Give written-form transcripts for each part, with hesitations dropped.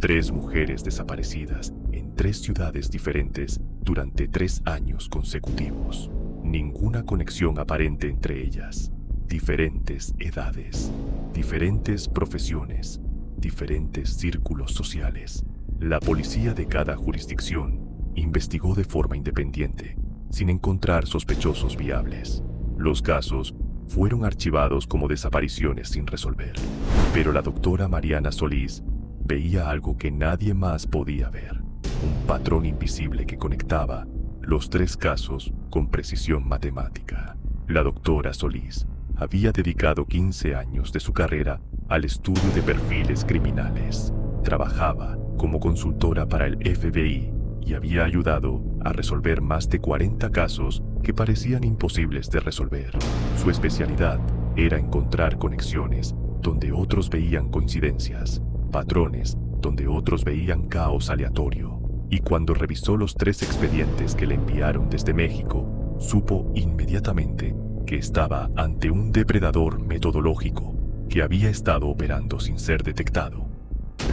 3 mujeres desaparecidas en 3 ciudades diferentes durante 3 años consecutivos. Ninguna conexión aparente entre ellas. Diferentes edades, diferentes profesiones, diferentes círculos sociales. La policía de cada jurisdicción investigó de forma independiente, sin encontrar sospechosos viables. Los casos fueron archivados como desapariciones sin resolver. Pero la doctora Mariana Solís veía algo que nadie más podía ver. Un patrón invisible que conectaba los 3 casos con precisión matemática. La doctora Solís había dedicado 15 años de su carrera al estudio de perfiles criminales. Trabajaba como consultora para el FBI y había ayudado a resolver más de 40 casos que parecían imposibles de resolver. Su especialidad era encontrar conexiones donde otros veían coincidencias, patrones donde otros veían caos aleatorio. Y cuando revisó los 3 expedientes que le enviaron desde México, supo inmediatamente que estaba ante un depredador metodológico que había estado operando sin ser detectado.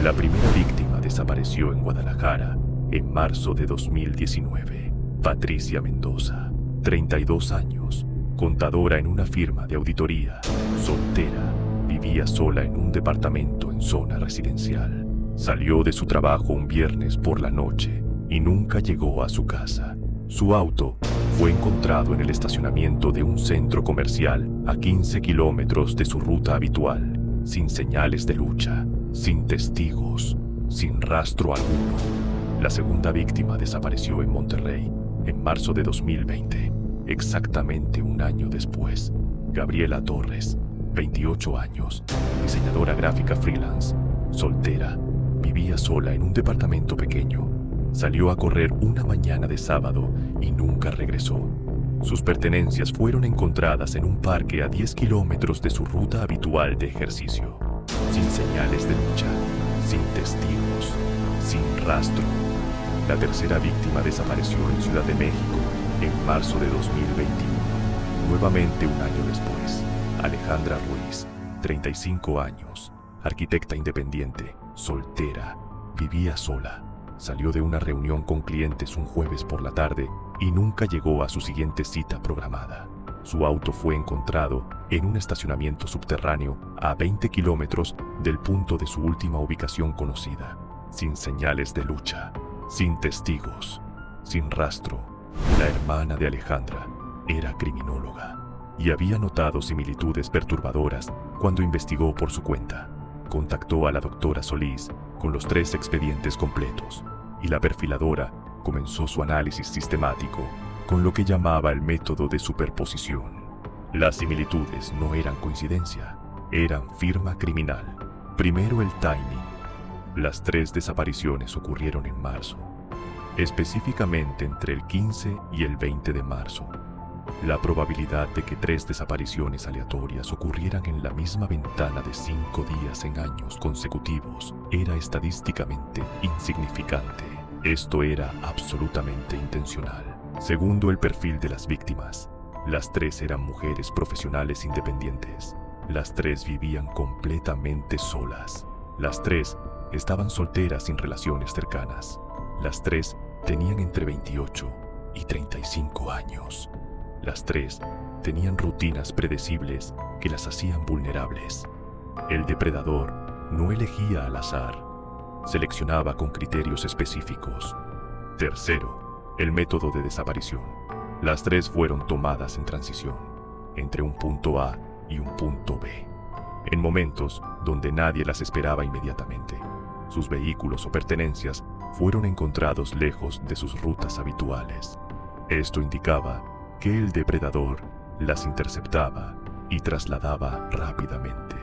La primera víctima desapareció en Guadalajara en marzo de 2019. Patricia Mendoza, 32 años, contadora en una firma de auditoría, soltera, vivía sola en un departamento en zona residencial. Salió de su trabajo un viernes por la noche y nunca llegó a su casa. Su auto fue encontrado en el estacionamiento de un centro comercial a 15 kilómetros de su ruta habitual, sin señales de lucha, sin testigos, sin rastro alguno. La segunda víctima desapareció en Monterrey en marzo de 2020, exactamente un año después. Gabriela Torres, 28 años, diseñadora gráfica freelance, soltera, vivía sola en un departamento pequeño. Salió a correr una mañana de sábado y nunca regresó. Sus pertenencias fueron encontradas en un parque a 10 kilómetros de su ruta habitual de ejercicio, sin señales de lucha, sin testigos, sin rastro. La tercera víctima desapareció en Ciudad de México en marzo de 2021, nuevamente un año después. Alejandra Ruiz, 35 años, arquitecta independiente, soltera, vivía sola. Salió de una reunión con clientes un jueves por la tarde y nunca llegó a su siguiente cita programada. Su auto fue encontrado en un estacionamiento subterráneo a 20 kilómetros del punto de su última ubicación conocida, sin señales de lucha, sin testigos, sin rastro. La hermana de Alejandra era criminóloga y había notado similitudes perturbadoras cuando investigó por su cuenta. Contactó a la doctora Solís con los 3 expedientes completos y la perfiladora comenzó su análisis sistemático con lo que llamaba el método de superposición. Las similitudes no eran coincidencia, eran firma criminal. Primero el timing. Las 3 desapariciones ocurrieron en marzo, específicamente entre el 15 y el 20 de marzo. La probabilidad de que 3 desapariciones aleatorias ocurrieran en la misma ventana de 5 días en años consecutivos era estadísticamente insignificante. Esto era absolutamente intencional. Segundo, el perfil de las víctimas. Las 3 eran mujeres profesionales independientes. Las 3 vivían completamente solas. Las 3 estaban solteras sin relaciones cercanas. Las 3 tenían entre 28 y 35 años. Las 3 tenían rutinas predecibles que las hacían vulnerables. El depredador no elegía al azar, seleccionaba con criterios específicos. Tercero, el método de desaparición. Las 3 fueron tomadas en transición, entre un punto A y un punto B, en momentos donde nadie las esperaba inmediatamente. Sus vehículos o pertenencias fueron encontrados lejos de sus rutas habituales. Esto indicaba que el depredador las interceptaba y trasladaba rápidamente.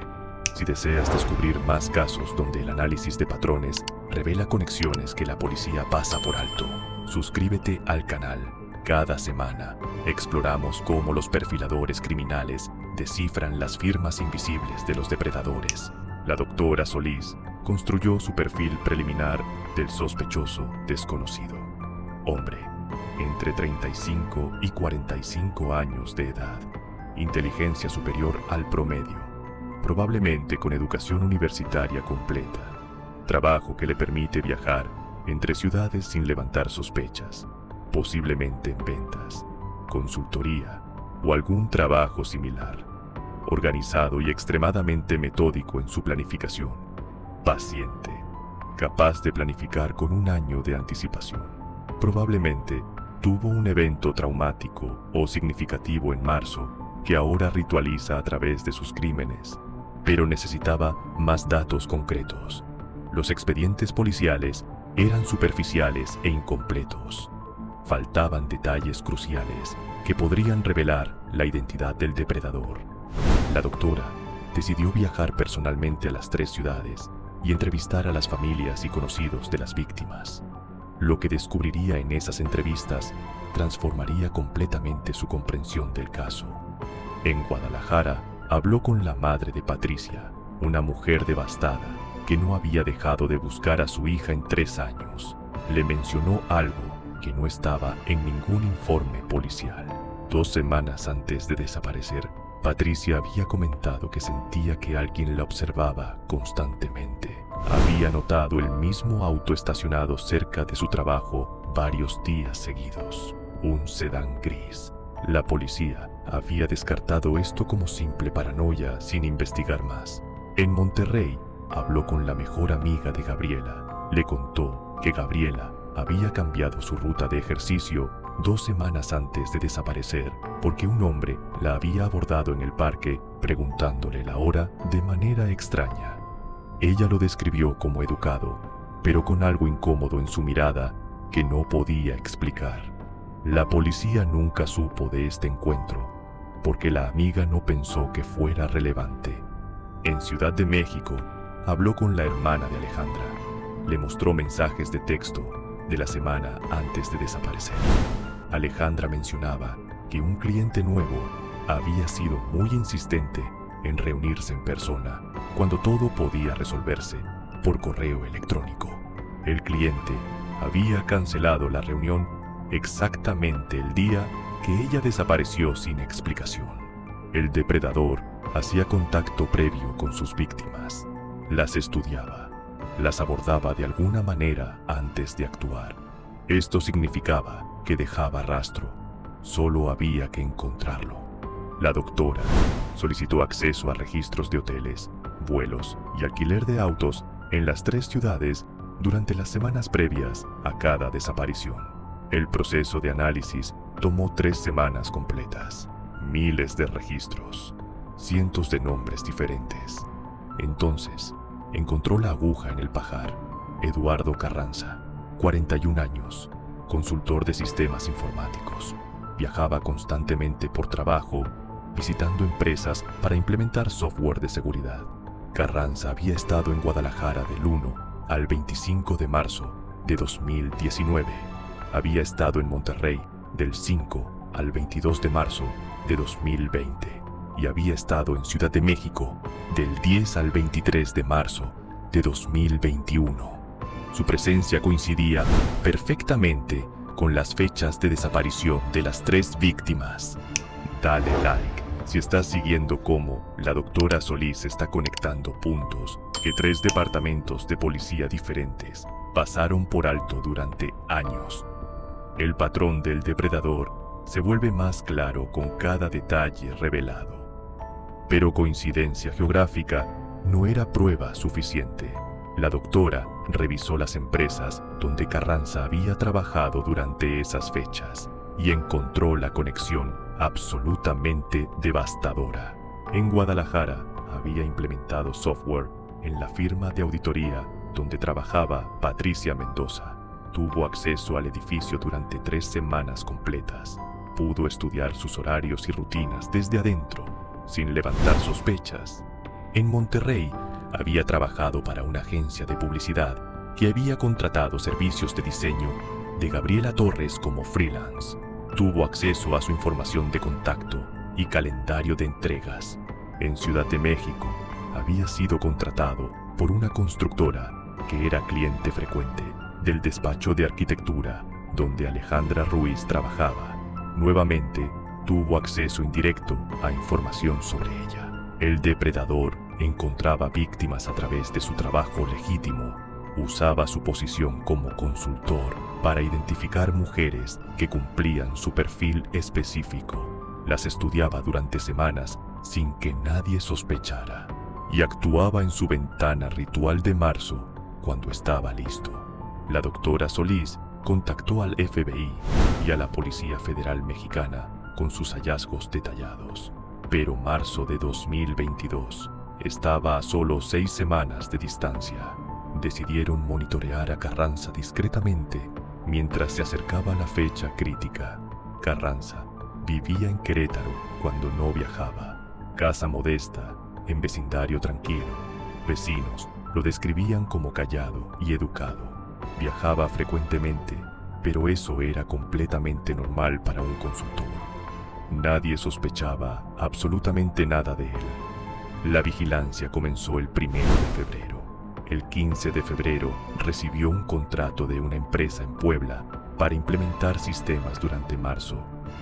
Si deseas descubrir más casos donde el análisis de patrones revela conexiones que la policía pasa por alto, suscríbete al canal. Cada semana exploramos cómo los perfiladores criminales descifran las firmas invisibles de los depredadores. La doctora Solís construyó su perfil preliminar del sospechoso desconocido. Hombre, entre 35 y 45 años de edad, inteligencia superior al promedio, probablemente con educación universitaria completa. trabajo que le permite viajar entre ciudades sin levantar sospechas, posiblemente en ventas, consultoría o algún trabajo similar, organizado y extremadamente metódico en su planificación, paciente, capaz de planificar con un año de anticipación. Probablemente tuvo un evento traumático o significativo en marzo que ahora ritualiza a través de sus crímenes, pero necesitaba más datos concretos. Los expedientes policiales eran superficiales e incompletos. Faltaban detalles cruciales que podrían revelar la identidad del depredador. La doctora decidió viajar personalmente a las 3 ciudades y entrevistar a las familias y conocidos de las víctimas. Lo que descubriría en esas entrevistas transformaría completamente su comprensión del caso. En Guadalajara, habló con la madre de Patricia, una mujer devastada que no había dejado de buscar a su hija en 3 años. Le mencionó algo que no estaba en ningún informe policial. 2 semanas antes de desaparecer, Patricia había comentado que sentía que alguien la observaba constantemente. Había notado el mismo auto estacionado cerca de su trabajo varios días seguidos, un sedán gris. La policía había descartado esto como simple paranoia sin investigar más. En Monterrey, habló con la mejor amiga de Gabriela. Le contó que Gabriela había cambiado su ruta de ejercicio 2 semanas antes de desaparecer porque un hombre la había abordado en el parque preguntándole la hora de manera extraña. Ella lo describió como educado, pero con algo incómodo en su mirada que no podía explicar. La policía nunca supo de este encuentro porque la amiga no pensó que fuera relevante. En Ciudad de México, habló con la hermana de Alejandra. Le mostró mensajes de texto de la semana antes de desaparecer. Alejandra mencionaba que un cliente nuevo había sido muy insistente en reunirse en persona cuando todo podía resolverse por correo electrónico. El cliente había cancelado la reunión exactamente el día que ella desapareció sin explicación. El depredador hacía contacto previo con sus víctimas. Las estudiaba, las abordaba de alguna manera antes de actuar. Esto significaba que dejaba rastro, solo había que encontrarlo. La doctora solicitó acceso a registros de hoteles, vuelos y alquiler de autos en las 3 ciudades durante las semanas previas a cada desaparición. El proceso de análisis tomó 3 semanas completas, miles de registros, cientos de nombres diferentes. Entonces, encontró la aguja en el pajar. Eduardo Carranza, 41 años, consultor de sistemas informáticos. Viajaba constantemente por trabajo, visitando empresas para implementar software de seguridad. Carranza había estado en Guadalajara del 1 al 25 de marzo de 2019. Había estado en Monterrey del 5 al 22 de marzo de 2020. Y había estado en Ciudad de México del 10 al 23 de marzo de 2021. Su presencia coincidía perfectamente con las fechas de desaparición de las 3 víctimas. Dale like si estás siguiendo cómo la doctora Solís está conectando puntos que 3 departamentos de policía diferentes pasaron por alto durante años. El patrón del depredador se vuelve más claro con cada detalle revelado. Pero coincidencia geográfica no era prueba suficiente. La doctora revisó las empresas donde Carranza había trabajado durante esas fechas y encontró la conexión absolutamente devastadora. En Guadalajara había implementado software en la firma de auditoría donde trabajaba Patricia Mendoza. Tuvo acceso al edificio durante 3 semanas completas. Pudo estudiar sus horarios y rutinas desde adentro, sin levantar sospechas. En Monterrey, había trabajado para una agencia de publicidad que había contratado servicios de diseño de Gabriela Torres como freelance. Tuvo acceso a su información de contacto y calendario de entregas. En Ciudad de México, había sido contratado por una constructora que era cliente frecuente del despacho de arquitectura donde Alejandra Ruiz trabajaba. Nuevamente, tuvo acceso indirecto a información sobre ella. El depredador encontraba víctimas a través de su trabajo legítimo Usaba su posición como consultor para identificar mujeres que cumplían su perfil específico. Las estudiaba durante semanas sin que nadie sospechara y actuaba en su ventana ritual de marzo cuando estaba listo. La doctora Solís contactó al FBI y a la Policía Federal Mexicana con sus hallazgos detallados. Pero marzo de 2022 estaba a solo 6 semanas de distancia. Decidieron monitorear a Carranza discretamente mientras se acercaba la fecha crítica. Carranza vivía en Querétaro cuando no viajaba. Casa modesta, en vecindario tranquilo. Vecinos lo describían como callado y educado. Viajaba frecuentemente, pero eso era completamente normal para un consultor. Nadie sospechaba absolutamente nada de él. La vigilancia comenzó el 1 de febrero. El 15 de febrero recibió un contrato de una empresa en Puebla para implementar sistemas durante marzo.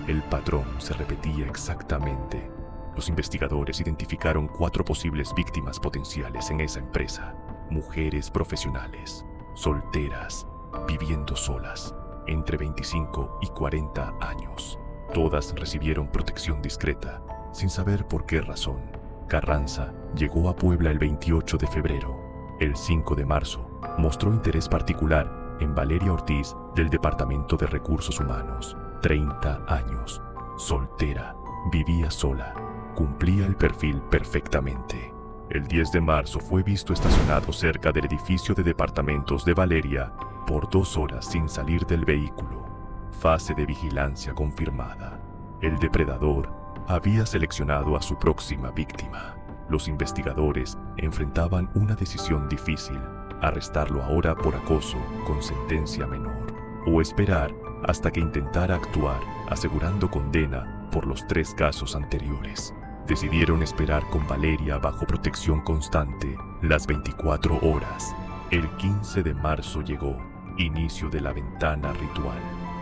El patrón se repetía exactamente. Los investigadores identificaron 4 posibles víctimas potenciales en esa empresa. Mujeres profesionales, solteras, viviendo solas, entre 25 y 40 años. Todas recibieron protección discreta, sin saber por qué razón. Carranza llegó a Puebla el 28 de febrero. El 5 de marzo mostró interés particular en Valeria Ortiz del Departamento de Recursos Humanos, 30 años, soltera, vivía sola, cumplía el perfil perfectamente. El 10 de marzo fue visto estacionado cerca del edificio de departamentos de Valeria por 2 horas sin salir del vehículo. Fase de vigilancia confirmada. El depredador había seleccionado a su próxima víctima. Los investigadores enfrentaban una decisión difícil: arrestarlo ahora por acoso con sentencia menor, o esperar hasta que intentara actuar asegurando condena por los 3 casos anteriores. Decidieron esperar con Valeria bajo protección constante las 24 horas. El 15 de marzo llegó, inicio de la ventana ritual.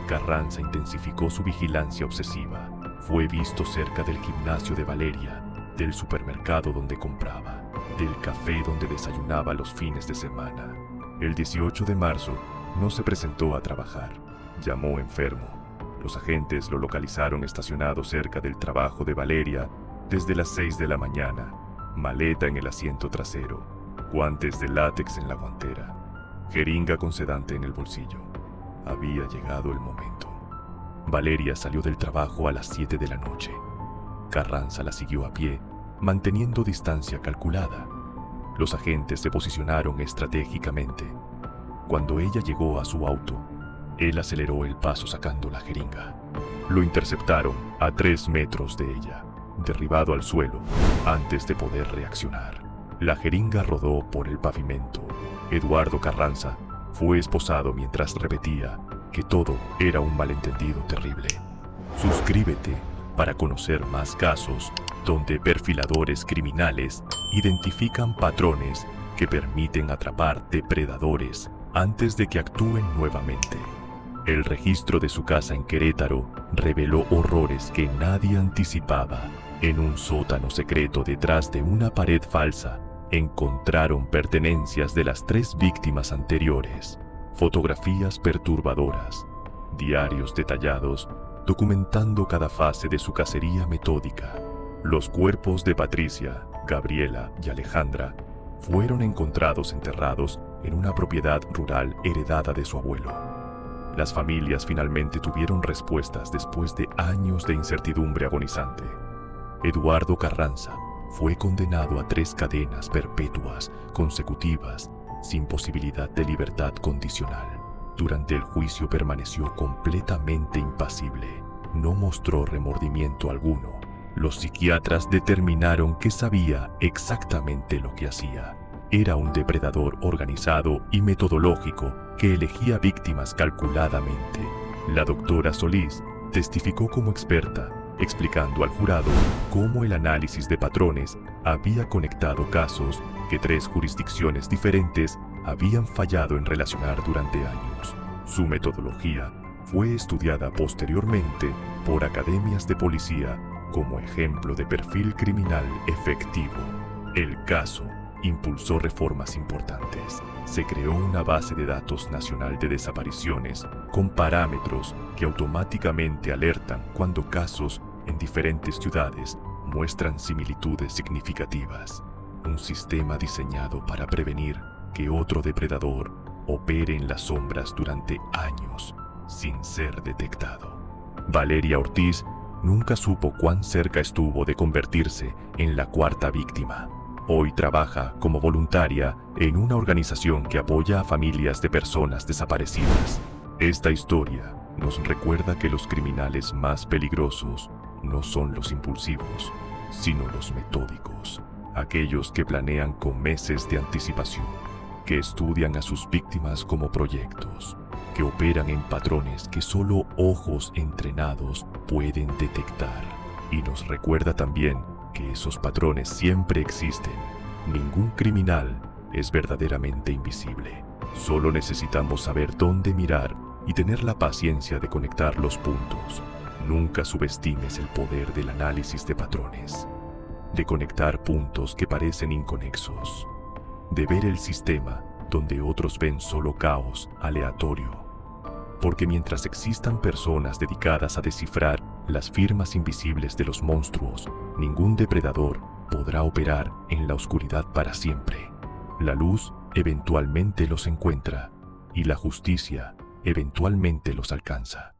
Carranza intensificó su vigilancia obsesiva. Fue visto cerca del gimnasio de Valeria, del supermercado donde compraba, del café donde desayunaba los fines de semana. El 18 de marzo no se presentó a trabajar. Llamó enfermo. Los agentes lo localizaron estacionado cerca del trabajo de Valeria desde las 6 de la mañana, maleta en el asiento trasero, guantes de látex en la guantera, jeringa con sedante en el bolsillo. Había llegado el momento. Valeria salió del trabajo a las 7 de la noche. Carranza la siguió a pie, manteniendo distancia calculada. Los agentes se posicionaron estratégicamente. Cuando ella llegó a su auto, él aceleró el paso sacando la jeringa. Lo interceptaron a 3 metros de ella, derribado al suelo antes de poder reaccionar. La jeringa rodó por el pavimento. Eduardo Carranza fue esposado mientras repetía que todo era un malentendido terrible. Suscríbete para conocer más casos donde perfiladores criminales identifican patrones que permiten atrapar depredadores antes de que actúen nuevamente. El registro de su casa en Querétaro reveló horrores que nadie anticipaba. En un sótano secreto detrás de una pared falsa, encontraron pertenencias de las 3 víctimas anteriores, fotografías perturbadoras, diarios detallados documentando cada fase de su cacería metódica. Los cuerpos de Patricia, Gabriela y Alejandra fueron encontrados enterrados en una propiedad rural heredada de su abuelo. Las familias finalmente tuvieron respuestas después de años de incertidumbre agonizante. Eduardo Carranza fue condenado a 3 cadenas perpetuas consecutivas sin posibilidad de libertad condicional. Durante el juicio permaneció completamente impasible. No mostró remordimiento alguno. Los psiquiatras determinaron que sabía exactamente lo que hacía. Era un depredador organizado y metodológico que elegía víctimas calculadamente. La doctora Solís testificó como experta, explicando al jurado cómo el análisis de patrones había conectado casos que 3 jurisdicciones diferentes habían fallado en relacionar durante años. Su metodología fue estudiada posteriormente por academias de policía como ejemplo de perfil criminal efectivo. El caso impulsó reformas importantes. Se creó una base de datos nacional de desapariciones con parámetros que automáticamente alertan cuando casos en diferentes ciudades muestran similitudes significativas. Un sistema diseñado para prevenir que otro depredador opere en las sombras durante años sin ser detectado. Valeria Ortiz nunca supo cuán cerca estuvo de convertirse en la cuarta víctima. Hoy trabaja como voluntaria en una organización que apoya a familias de personas desaparecidas. Esta historia nos recuerda que los criminales más peligrosos no son los impulsivos, sino los metódicos, aquellos que planean con meses de anticipación, que estudian a sus víctimas como proyectos, que operan en patrones que solo ojos entrenados pueden detectar. Y nos recuerda también que esos patrones siempre existen. Ningún criminal es verdaderamente invisible. Solo necesitamos saber dónde mirar y tener la paciencia de conectar los puntos. Nunca subestimes el poder del análisis de patrones, de conectar puntos que parecen inconexos, de ver el sistema donde otros ven solo caos aleatorio. Porque mientras existan personas dedicadas a descifrar las firmas invisibles de los monstruos, ningún depredador podrá operar en la oscuridad para siempre. La luz eventualmente los encuentra y la justicia eventualmente los alcanza.